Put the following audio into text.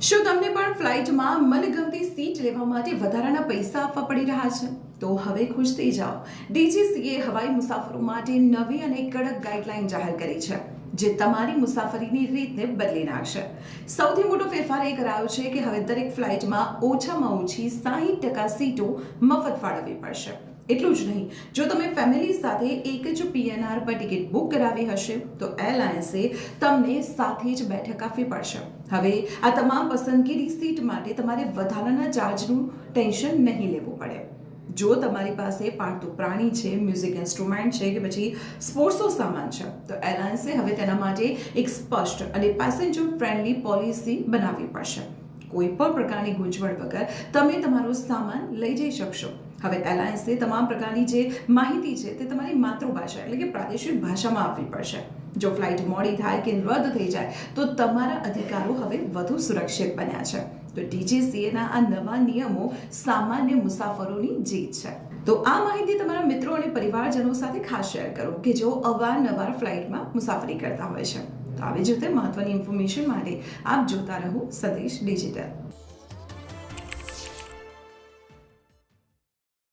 શું તમને પણ ફ્લાઇટમાં મનગમતી સીટ લેવા માટે વધારાના પૈસા આપવા પડી રહ્યા છે? તો હવે ખુશ થઈ જાઓ. ડીજીસીએ હવાઈ મુસાફરો માટે નવી અને કડક ગાઈડલાઈન જાહેર કરી છે, જે તમારી મુસાફરીની રીતને બદલી નાખશે. સૌથી મોટો ફેરફાર એ કરાયો છે કે હવે દરેક ફ્લાઇટમાં ઓછામાં ઓછી 60% સીટો મફત ફાળવવી પડશે. એટલું જ નહીં, જો તમે ફેમિલી સાથે એક જ પીએનઆર પર ટિકિટ બુક કરાવી હશે તો એરલાઇન્સે તમને સાથે જ બેઠક આપવી પડશે. હવે આ તમામ પસંદગીની સીટ માટે તમારે વધારાના ચાર્જનું ટેન્શન નહીં લેવું પડે. જો તમારી પાસે પાળતું પ્રાણી છે, મ્યુઝિક ઇન્સ્ટ્રુમેન્ટ છે કે પછી સ્પોર્ટ્સનો સામાન છે, તો એરલાઇન્સે હવે તેના માટે એક સ્પષ્ટ અને પેસેન્જર ફ્રેન્ડલી પોલિસી બનાવવી પડશે. કોઈ પણ પ્રકારની ગૂંચવણ વગર તમે તમારો સામાન લઈ જઈ શકશો. હવે એરલાઇન્સે તમામ પ્રકારની જે માહિતી છે તે તમારી માતૃભાષા એટલે કે પ્રાદેશિક ભાષામાં આપવી પડશે. જો ફ્લાઇટ મોડી થાય કે રદ થઈ જાય તો તમારા અધિકારો હવે વધુ સુરક્ષિત બન્યા છે. તો ડીજીસીએના આ નવા નિયમો સામાન્ય મુસાફરોની જીત છે. તો આ માહિતી તમારા મિત્રો અને પરિવારજનો સાથે ખાસ શેર કરો કે જેઓ અવારનવાર ફ્લાઇટમાં મુસાફરી કરતા હોય છે. તો આવી જ રીતે મહત્વની ઇન્ફોર્મેશન માટે આપ જોતા રહો સંદેશ ડિજિટલ.